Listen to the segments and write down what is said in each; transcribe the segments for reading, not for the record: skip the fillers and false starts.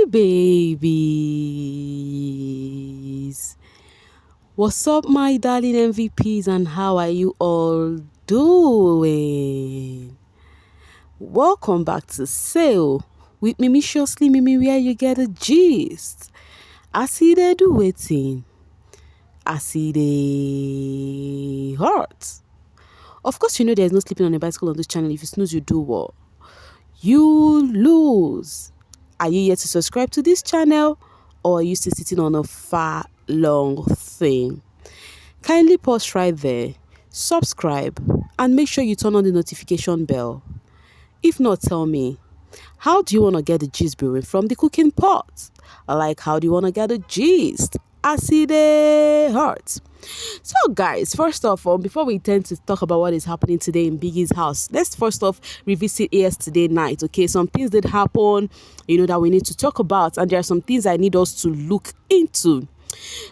Hi, babies. What's up, my darling MVPs, and how are you all doing? Welcome back to Sale with Mimiciously Mimi, where you get a gist. I see they do waiting. I see they hurt. Of course, you know there's no sleeping on a bicycle on this channel. If you snooze, you do what? You lose. Are you yet to subscribe to this channel, or are you still sitting on a far long thing? Kindly pause right there, subscribe, and make sure you turn on the notification bell. If not, tell me, how do you want to get the gist brewing from the cooking pot? Like, how do you want to get the gist? I see the heart. So guys, first off, before we tend to talk about what is happening today in Biggie's house, let's first off revisit yesterday night. Okay, some things did happen, that we need to talk about, and there are some things I need us to look into.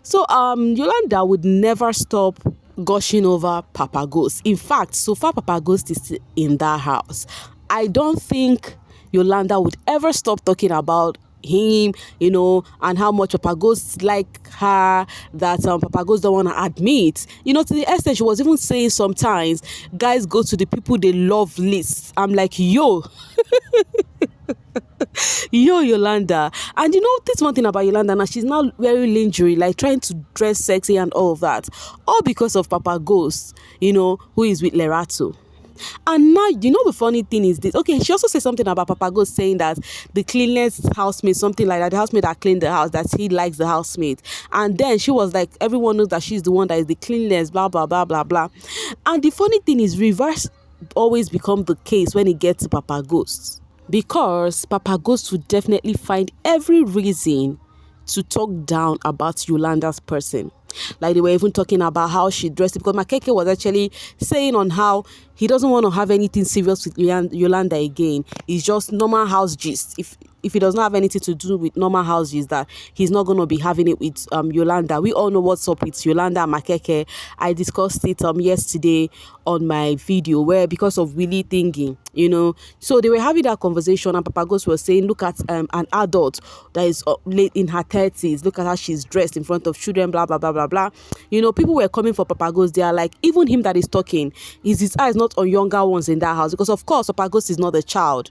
So Yolanda would never stop gushing over Papa Ghost. In fact, so far Papa Ghost is in that house. I don't think Yolanda would ever stop talking about him, and how much Papa Ghost like her, that Papa Ghost don't want to admit, to the extent she was even saying sometimes guys go to the people they love list. I'm like, yo. Yo, Yolanda. And this one thing about Yolanda now, she's now very lingerie, like trying to dress sexy and all of that, all because of Papa Ghost, who is with Lerato. And now, the funny thing is this. Okay, she also said something about Papa Ghost saying that the cleanest housemaid, something like that, the housemaid that cleaned the house, that he likes the housemaid. And then she was like, everyone knows that she's the one that is the cleanest, blah, blah, blah, blah, blah. And the funny thing is, reverse always become the case when it gets to Papa Ghost. Because Papa Ghost would definitely find every reason to talk down about Yolanda's person. Like they were even talking about how she dressed, because Makeke was actually saying on how he doesn't want to have anything serious with Yolanda again. It's just normal house gist. If he does not have anything to do with normal house gist, that he's not going to be having it with Yolanda. We all know what's up with Yolanda and Makeke. I discussed it yesterday on my video, where because of Willie thinking, so they were having that conversation, and Papa Ghost was saying, look at an adult that is late in her 30s, look at how she's dressed in front of children, blah blah blah blah blah. People were coming for Papa Ghost. They are like, even him that is talking, is his eyes not on younger ones in that house? Because of course Papa Ghost is not a child.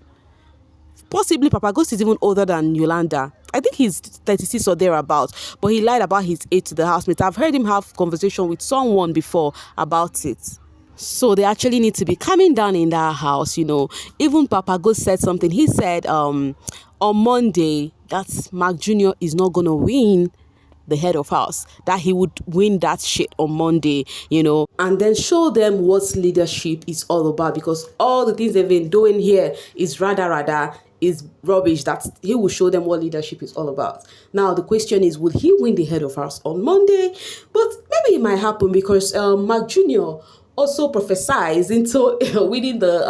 Possibly Papa Ghost is even older than Yolanda. I think he's 36 or thereabouts, but he lied about his age to the housemate. I've heard him have conversation with someone before about it. So they actually need to be calming down in that house, Even Papa Ghost said something. He said on Monday that Macjnr is not going to win the head of house, that he would win that shit on Monday, and then show them what leadership is all about, because all the things they've been doing here is rather is rubbish. That he will show them what leadership is all about. Now the question is, would he win the head of house on Monday? But maybe it might happen, because Macjnr also prophesies into winning the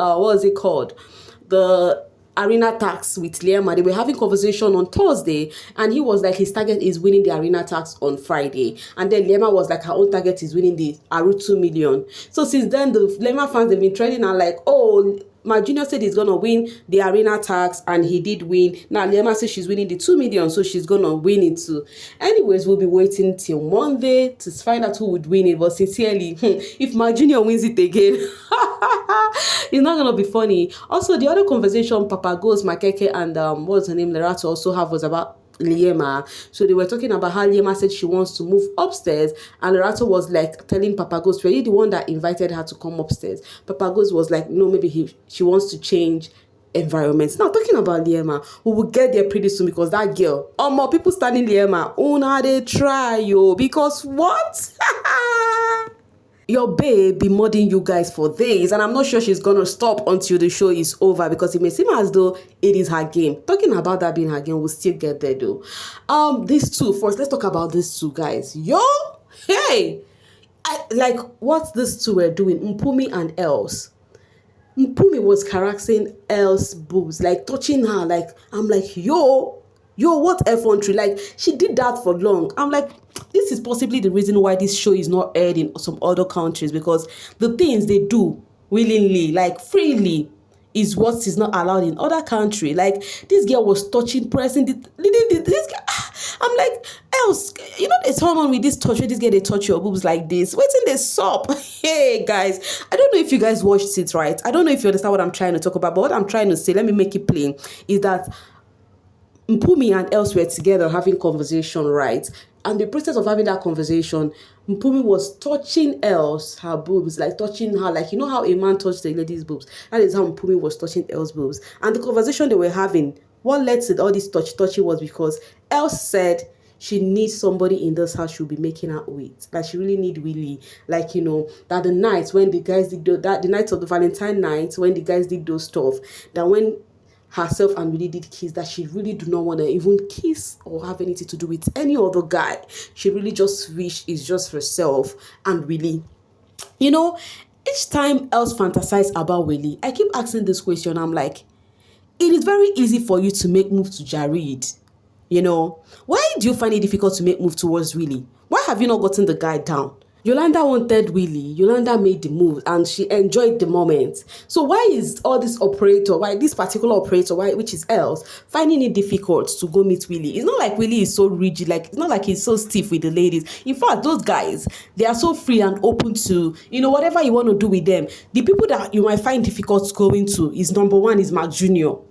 the arena tax with Liema. They were having conversation on Thursday, and he was like, his target is winning the arena tax on Friday, and then Liema was like, her own target is winning the Aru 2 million. So since then, the Liema fans, they've been trending and like, oh, Macjnr said he's gonna win the arena tax, and he did win. Now Liema says she's winning the 2 million, so she's gonna win it too. Anyways, we'll be waiting till Monday to find out who would win it. But sincerely, if Macjnr wins it again, it's not gonna be funny. Also, the other conversation Papa Ghost, Makeke, and what's her name, Lerato also have was about Liema. So they were talking about how Liema said she wants to move upstairs, and Lerato was like telling Papa Ghost, were you the one that invited her to come upstairs? Papa Ghost was like, no, maybe she wants to change environments. Now talking about Liema, we will get there pretty soon, because that girl, more people standing Liema, una they try yo, because what? Your babe be modding you guys for days, and I'm not sure she's gonna stop until the show is over, because it may seem as though it is her game. Talking about that being her game, we'll still get there though. These two first. Let's talk about these two guys. Yo, hey, like what these two were doing, Mpumi and Els. Mpumi was caressing Els' boobs, like touching her. Like I'm like, yo, what effrontery? Like she did that for long. I'm like, this is possibly the reason why this show is not aired in some other countries, because the things they do willingly, like freely, is what is not allowed in other country. Like, this girl was touching, pressing this girl. I'm like, else, there's someone with this touch, where this girl, they touch your boobs like this. Wait till they stop. Hey, guys, I don't know if you guys watched it, right? I don't know if you understand what I'm trying to talk about, but what I'm trying to say, let me make it plain, is that Mpumi and Els were together having conversation, right? And the process of having that conversation, Mpumi was touching Els, her boobs, like touching her, like, how a man touched the lady's boobs. That is how Mpumi was touching Els' boobs. And the conversation they were having, what led to all this touchy was because Els said she needs somebody in this house she'll be making out with. Like, she really need Willie. Like, that the nights when the guys did the night of the Valentine night, when the guys did those stuff, that when herself and Willie did kiss, that she really do not want to even kiss or have anything to do with any other guy. She really just wish it's just herself and Willie. Each time Els fantasize about Willie, I keep asking this question. I'm like, it is very easy for you to make move to Jareed. Why do you find it difficult to make move towards Willie? Why have you not gotten the guy down? Yolanda wanted Willie. Yolanda made the move and she enjoyed the moment. So why is all this operator, why this particular operator, which is Els, finding it difficult to go meet Willie? It's not like Willie is so rigid, like it's not like he's so stiff with the ladies. In fact, those guys, they are so free and open to, whatever you want to do with them. The people that you might find difficult going to is, number one, is Macjnr.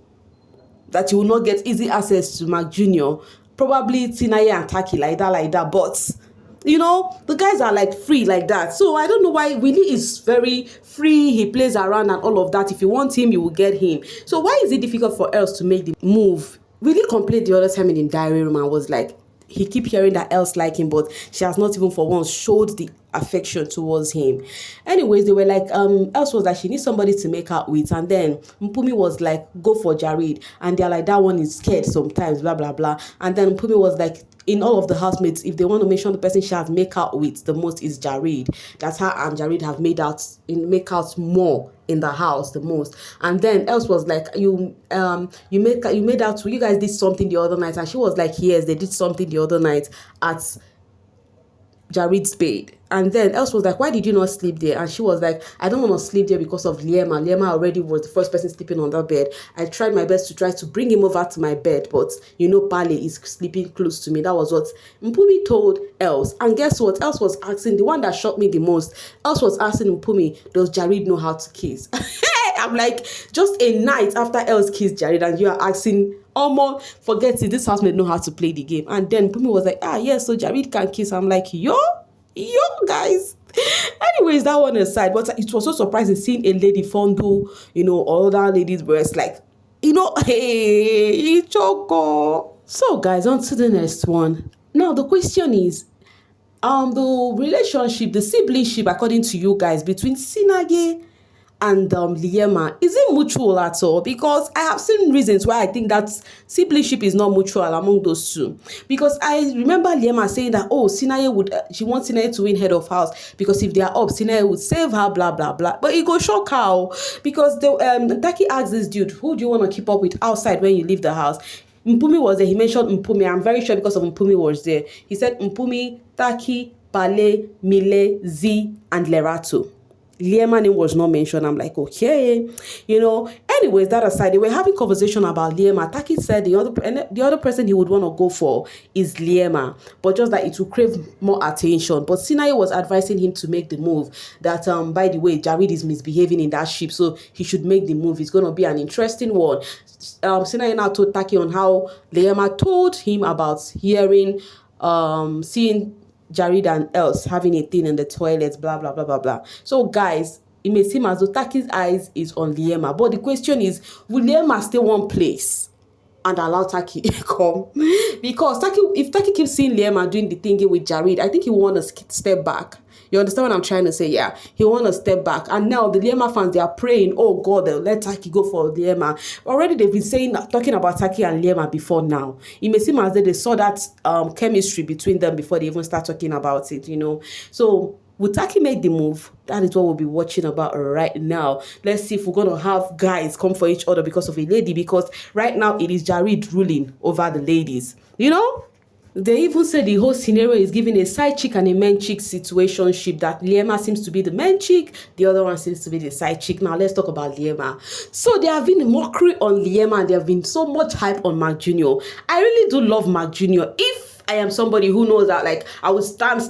That you will not get easy access to Macjnr. Probably Tinaye and Taki, like that. But the guys are like free like that. So I don't know why Willie is very free. He plays around and all of that. If you want him, you will get him. So why is it difficult for Els to make the move? Willie complained the other time in the diary room and was like, he keep hearing that Els like him, but she has not even for once showed the affection towards him. Anyways, they were like, Els was like, she needs somebody to make out with, and then Mpumi was like, go for Jareed, and they're like, that one is scared sometimes, blah blah blah. And then Mpumi was like, in all of the housemates, if they want to mention the person she has make out with the most is Jareed. That's how Jareed have make out more in the house the most. And then Els was like, you made out, you guys did something the other night, and she was like, yes, they did something the other night at Jareed's bed. And then Els was like, why did you not sleep there? And she was like, I don't want to sleep there because of Liema. Liema already was the first person sleeping on that bed. I tried my best to try to bring him over to my bed, but Pale is sleeping close to me. That was what Mpumi told Els. And guess what? Els was asking, the one that shocked me the most, Els was asking Mpumi, does Jareed know how to kiss? I'm like, just a night after Els kissed Jareed, and you are asking, forget it, this housemate know how to play the game. And then Mpumi was like, yes, so Jareed can kiss. I'm like, yo guys. Anyways, that one aside, but it was so surprising seeing a lady fondle, other ladies' breasts, like, hey, choco. So guys, on to the next one. Now the question is, the relationship, the siblingship, according to you guys, between Sinage and Liema, is it mutual at all? Because I have seen reasons why I think that siblingship is not mutual among those two. Because I remember Liema saying that, Sinaye would, she wants Sinaye to win head of house, because if they are up, Sinaye would save her, blah blah blah. But it go shock how, because the Taki asked this dude, who do you want to keep up with outside when you leave the house? Mpumi was there. He mentioned Mpumi. I'm very sure because of Mpumi was there. He said Mpumi, Taki, Pale, Mile, Z, and Lerato. Liema name was not mentioned. I'm like, okay, Anyways, that aside, they were having conversation about Liema. Taki said the other person he would want to go for is Liema, but just that it will crave more attention. But Sinaye was advising him to make the move. That by the way, Jareed is misbehaving in that ship, so he should make the move. It's going to be an interesting one. Sinaye now told Taki on how Liema told him about seeing Jareed and Els having a thing in the toilet, blah blah blah blah blah. So guys, it may seem as though Taki's eyes is on Liema, but the question is, will Liema stay one place and allow Taki come? Because if Taki keeps seeing Liema doing the thingy with Jareed, I think he will want to step back. You understand what I'm trying to say? Yeah, he want to step back. And now the Liema fans, they are praying, oh God, they'll let Taki go for Liema. Already they've been talking about Taki and Liema before now. It may seem as though they saw that chemistry between them before they even start talking about it, So would Taki make the move? That is what we'll be watching about right now. Let's see if we're going to have guys come for each other because of a lady, because right now it is Jareed ruling over the ladies, They even say the whole scenario is giving a side chick and a main chick situationship, that Liema seems to be the main chick, the other one seems to be the side chick. Now let's talk about Liema. So there have been mockery on Liema and there have been so much hype on Macjnr. I really do love Macjnr. If I am somebody who knows that, like, I will stand.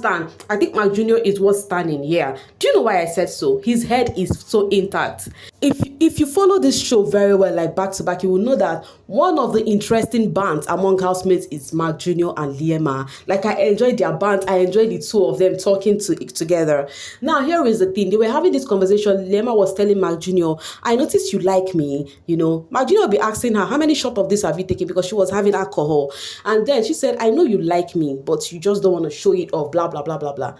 I think Macjnr is worth standing here. Do you know why I said so? His head is so intact. If you follow this show very well, like back to back, you will know that one of the interesting bands among housemates is Macjnr and Liema. Like, I enjoyed their band. I enjoyed the two of them talking together. Now, here is the thing. They were having this conversation. Liema was telling Macjnr, I noticed you like me, you know. Macjnr will be asking her, how many shots of this have you taken? Because she was having alcohol. And then she said, I know you like me, but you just don't want to show it off, blah, blah, blah, blah, blah.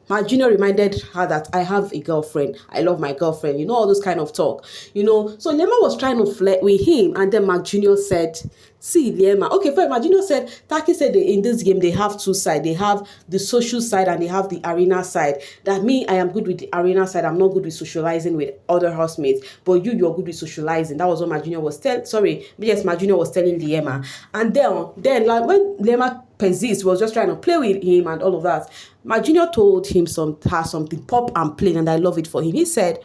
Macjnr reminded her that I have a girlfriend. I love my girlfriend. You know, all those kind of talk. You know, so Liema was trying to flirt with him. And then Macjnr said, see, Liema. Okay, fine. Macjnr said, Taki said in this game, they have two sides. They have the social side and they have the arena side. That me, I am good with the arena side. I'm not good with socializing with other housemates. But you're good with socializing. That was what Macjnr was telling. Macjnr was telling Liema. And then like when Liema persist, was just trying to play with him and all of that, Macjnr told him something pop and plain, and I love it for him. He said,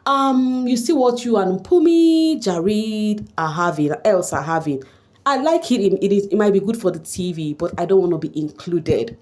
you see what you and Pumi, Jareed are having, else are having. I like it. It might be good for the TV, but I don't want to be included.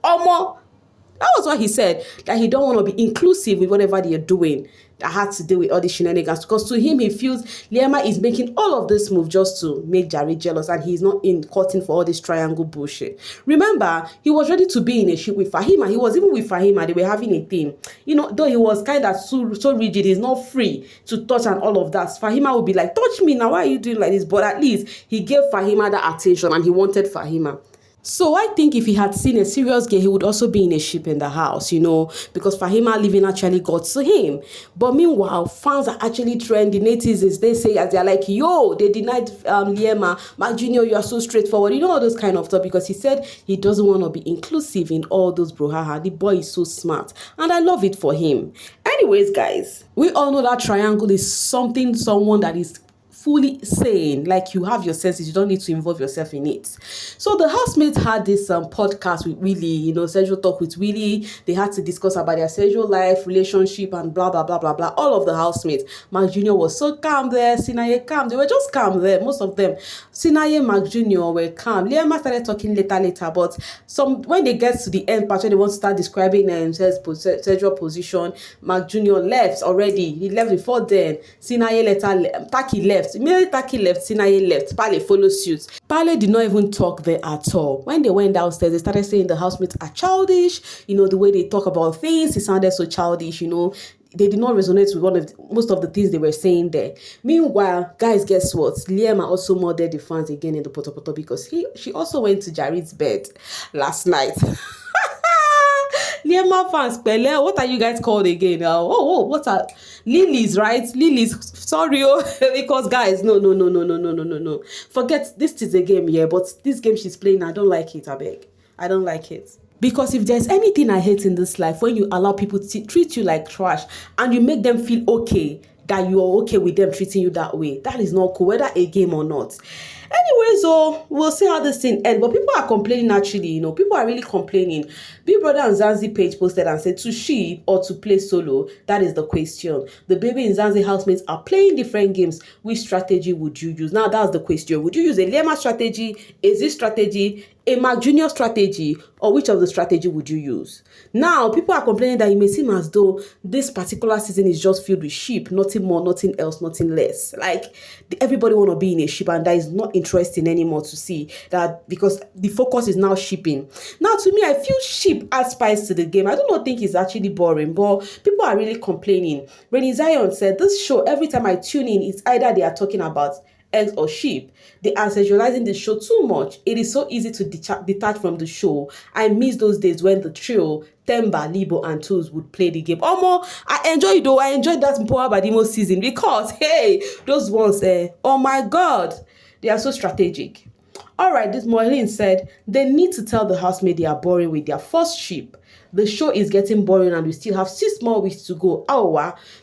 That was what he said, that he don't want to be inclusive with whatever they're doing that had to do with all the shenanigans. Because to him, he feels Liema is making all of this move just to make Jareed jealous, and he's not in cutting for all this triangle bullshit. Remember, he was ready to be in a ship with Fahima. He was even with Fahima. They were having a thing. You know, though he was kind of so rigid, he's not free to touch and all of that. Fahima would be like, touch me now, why are you doing like this? But at least he gave Fahima that attention and he wanted Fahima. So I think if he had seen a serious girl, he would also be in a ship in the house, you know, because Fahima living actually got to him. But meanwhile, fans are actually trending. Netizens, they say, as they're like, yo, they denied Liema, Macjnr, you are so straightforward. You know, all those kind of stuff, because he said he doesn't want to be inclusive in all those brouhaha. The boy is so smart, and I love it for him. Anyways, guys, we all know that triangle is someone that is fully sane, like you have your senses, you don't need to involve yourself in it. So the housemates had this podcast with Willie, you know, sexual talk with Willie. They had to discuss about their sexual life, relationship, and blah blah blah blah blah. All of the housemates. Macjnr was so calm there, Sinaye calm. They were just calm there, most of them. Sinaye, Macjnr were calm. Liema started talking later, but when they get to the end part, when they want to start describing themselves sexual position, Macjnr left already. He left before then. Sinaye later, Taki left. Immediately Taki left, Sinaye left. Pale followed suit. Pale did not even talk there at all. When they went downstairs, they started saying the housemates are childish. You know, the way they talk about things, it sounded so childish, you know. They did not resonate with most of the things they were saying there. Meanwhile, guys, guess what? Liema also murdered the fans again in the poto because she also went to Jareed's bed last night. Liema fans, Pele, what are you guys called again? What are Lilies, right? Lilies, sorry, because guys, no. Forget, this is a game, yeah, but this game she's playing, I don't like it, I beg. I don't like it. Because if there's anything I hate in this life, when you allow people to treat you like trash and you make them feel okay, that you are okay with them treating you that way, that is not cool, whether a game or not. Anyway, so we'll see how this thing ends. But people are complaining actually, you know, people are really complaining. bbmzansi page posted and said, to ship or to play solo? That is the question. The bbmzansi housemates are playing different games. Which strategy would you use? Now that's the question. Would you use a Liema strategy, a Z strategy, a Macjnr strategy, or which of the strategy would you use? Now, people are complaining that it may seem as though this particular season is just filled with sheep, nothing more, nothing else, nothing less. Like, everybody want to be in a ship, and that is not interesting anymore to see that, because the focus is now shipping. Now, to me, I feel ship adds spice to the game. I do not think it's actually boring, but people are really complaining. Renny Zion said, this show, every time I tune in, it's either they are talking about eggs or sheep. They are sexualizing the show too much. It is so easy to detach from the show. I miss those days when the trio, Temba, Libo, and Tools would play the game. I enjoyed that Mpoa Badimo season because, hey, those ones, oh my God, they are so strategic. All right, this Moelin said, they need to tell the housemate they are boring with their first sheep. The show is getting boring and we still have 6 more weeks to go.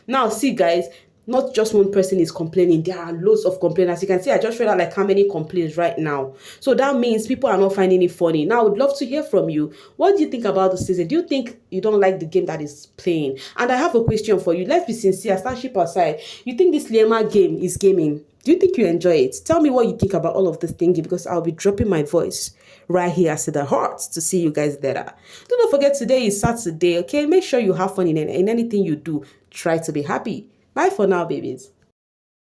Now, see, guys, not just one person is complaining. There are loads of complaints. As you can see, I just read out like how many complaints right now. So that means people are not finding it funny. Now, I would love to hear from you. What do you think about the season? Do you think you don't like the game that is playing? And I have a question for you. Let's be sincere, starship aside. You think this Liema game is gaming? Do you think you enjoy it? Tell me what you think about all of this thinking, because I'll be dropping my voice right here to the heart to see you guys later. Do not forget, today is Saturday, okay? Make sure you have fun in anything you do. Try to be happy. Bye for now, babies.